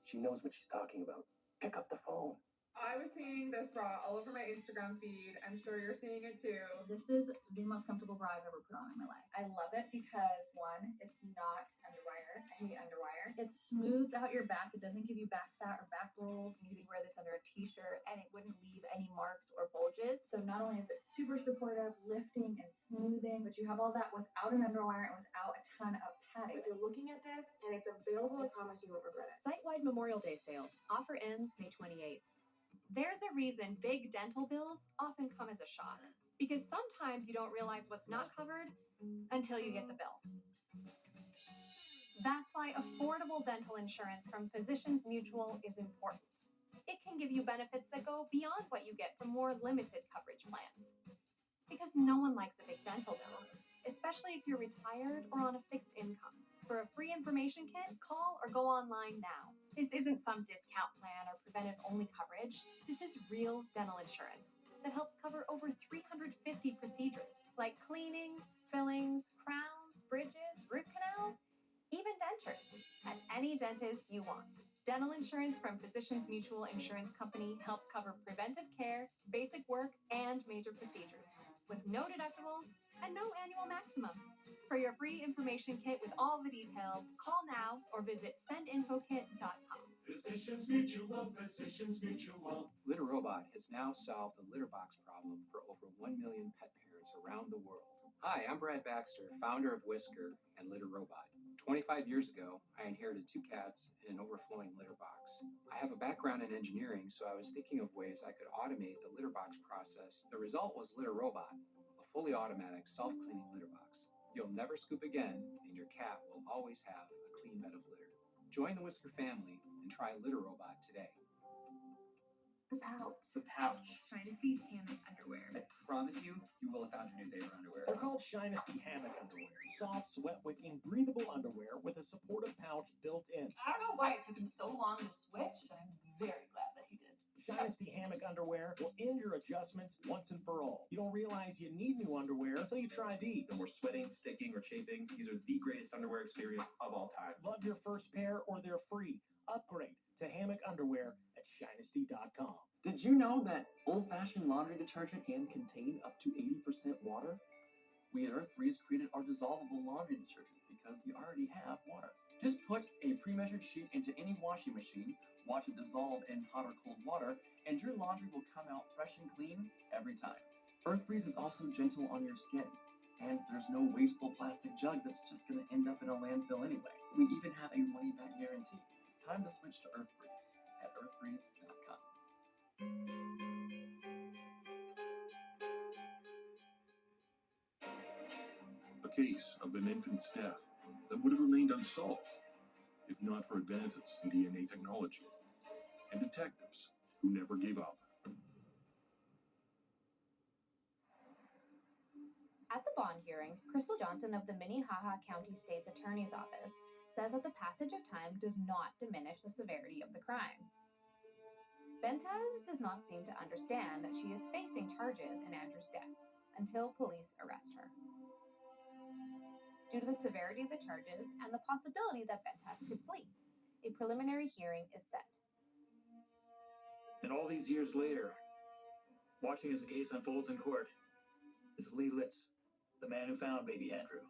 She knows what she's talking about. Pick up the phone. I was seeing this bra all over my Instagram feed. I'm sure you're seeing it too. This is the most comfortable bra I've ever put on in my life. I love it because one, it's not underwire. I hate underwire. It smooths out your back. It doesn't give you back fat or back rolls. You can wear this under a t-shirt and it wouldn't leave any marks or bulges. So not only is it super supportive, lifting and smoothing, but you have all that without an underwire and without a ton of padding. If you're looking at this and it's available, I promise you won't regret it. Site-wide Memorial Day sale. Offer ends May 28th. There's a reason big dental bills often come as a shock, because sometimes you don't realize what's not covered until you get the bill. That's why affordable dental insurance from Physicians Mutual is important. It can give you benefits that go beyond what you get from more limited coverage plans. Because no one likes a big dental bill, especially if you're retired or on a fixed income. For a free information kit, call or go online now. This isn't some discount plan or preventive-only coverage. This is real dental insurance that helps cover over 350 procedures, like cleanings, fillings, crowns, bridges, root canals, even dentures, at any dentist you want. Dental insurance from Physicians Mutual Insurance Company helps cover preventive care, basic work, and major procedures, with no deductibles and no annual maximum. For your free information kit with all the details, call now or visit sendinfokit.com. Physicians Mutual, Physicians Mutual. Litter Robot has now solved the litter box problem for over 1 million pet parents around the world. Hi, I'm Brad Baxter, founder of Whisker and Litter Robot. 25 years ago, I inherited 2 cats and an overflowing litter box. I have a background in engineering, so I was thinking of ways I could automate the litter box process. The result was Litter Robot, a fully automatic, self-cleaning litter box. You'll never scoop again, and your cat will always have a clean bed of litter. Join the Whisker family and try Litter Robot today. The pouch. The pouch. Shynasty hammock underwear. I promise you, you will have found your new favorite underwear. They're called Shynasty hammock underwear. Soft, sweat-wicking, breathable underwear with a supportive pouch built in. I don't know why it took him so long to switch, but I'm very glad that he did. Shynasty hammock underwear will end your adjustments once and for all. You don't realize you need new underwear until you try these. No more sweating, sticking, or chafing. These are the greatest underwear experience of all time. Love your first pair or they're free. Upgrade to hammock underwear at shynasty.com. Did you know that old-fashioned laundry detergent can contain up to 80% water? We at EarthBreeze created our dissolvable laundry detergent because we already have water. Just put a pre-measured sheet into any washing machine, watch it dissolve in hot or cold water, and your laundry will come out fresh and clean every time. EarthBreeze is also gentle on your skin, and there's no wasteful plastic jug that's just going to end up in a landfill anyway. We even have a money-back guarantee. It's time to switch to EarthBreeze at earthbreeze.com. A case of an infant's death that would have remained unsolved if not for advances in DNA technology and detectives who never gave up. At the bond hearing, Crystal Johnson of the Minnehaha County State's Attorney's Office says that the passage of time does not diminish the severity of the crime. Bentez does not seem to understand that she is facing charges in Andrew's death until police arrest her. Due to the severity of the charges and the possibility that Bentez could flee, a preliminary hearing is set. And all these years later, watching as the case unfolds in court, is Lee Litz, the man who found baby Andrew.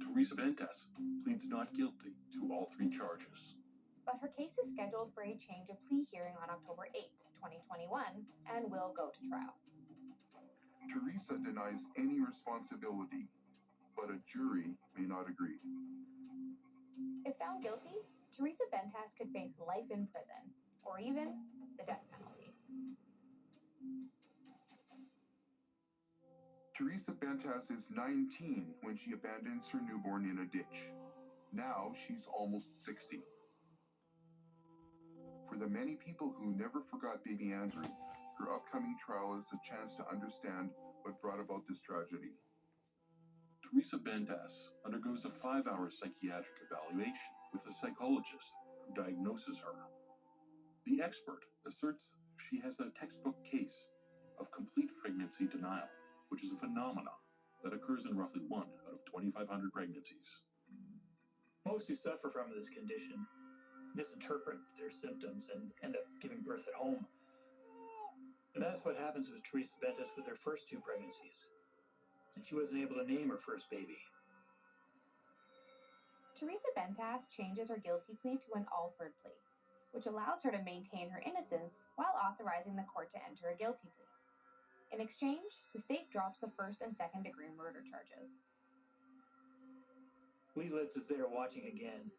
Teresa Bentez pleads not guilty to all 3 charges. But her case is scheduled for a change of plea hearing on October 8th, 2021, and will go to trial. Teresa denies any responsibility, but a jury may not agree. If found guilty, Teresa Bentas could face life in prison, or even the death penalty. Teresa Bentas is 19 when she abandons her newborn in a ditch. Now she's almost 60. For the many people who never forgot baby Andrew, her upcoming trial is a chance to understand what brought about this tragedy. Teresa Bentas undergoes a 5-hour psychiatric evaluation with a psychologist who diagnoses her. The expert asserts she has a textbook case of complete pregnancy denial, which is a phenomenon that occurs in roughly 1 out of 2,500 pregnancies. Most who suffer from this condition misinterpret their symptoms and end up giving birth at home. And that's what happens with Teresa Bentas with her first 2 pregnancies. And she wasn't able to name her first baby. Teresa Bentas changes her guilty plea to an Alford plea, which allows her to maintain her innocence while authorizing the court to enter a guilty plea. In exchange, the state drops the 1st and 2nd degree murder charges. Lee Litz is there watching again.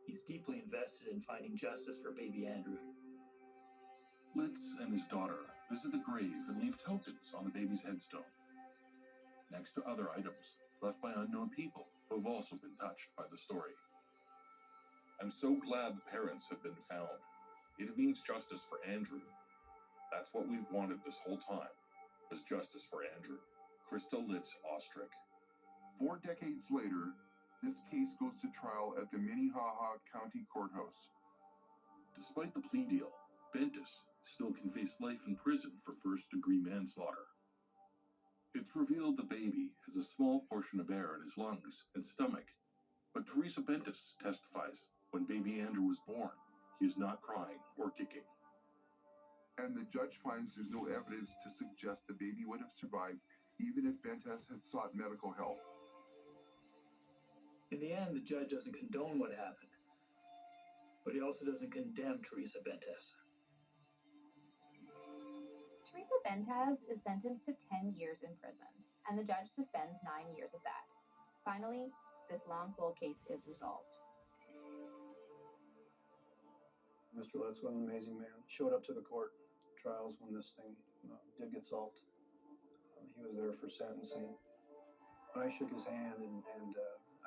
He's deeply invested in finding justice for baby Andrew. Litz and his daughter visit the grave and leave tokens on the baby's headstone, next to other items left by unknown people who have also been touched by the story. I'm so glad the parents have been found. It means justice for Andrew. That's what we've wanted this whole time, is justice for Andrew. Krista Litz Ostrich. 4 decades later, this case goes to trial at the Minnehaha County Courthouse. Despite the plea deal, Bentas still can face life in prison for first-degree manslaughter. It's revealed the baby has a small portion of air in his lungs and stomach, but Teresa Bentas testifies when baby Andrew was born, he is not crying or kicking. And the judge finds there's no evidence to suggest the baby would have survived even if Bentas had sought medical help. In the end, the judge doesn't condone what happened, but he also doesn't condemn Teresa Bentas. Teresa Bentas is sentenced to 10 years in prison, and the judge suspends 9 years of that. Finally, this long cold case is resolved. Mr. Litz, what an amazing man. Showed up to the court trials when this thing did get solved. He was there for sentencing. When I shook his hand and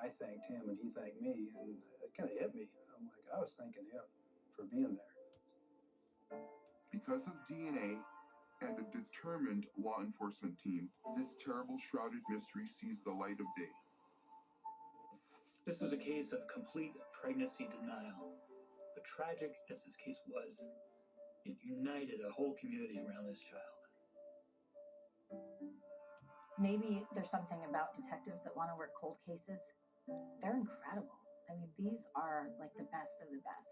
I thanked him and he thanked me, and it kind of hit me. I'm like, I was thanking him for being there. Because of DNA and a determined law enforcement team, this terrible shrouded mystery sees the light of day. This was a case of complete pregnancy denial. But tragic as this case was, it united a whole community around this child. Maybe there's something about detectives that want to work cold cases. They're incredible. I mean, these are like the best of the best.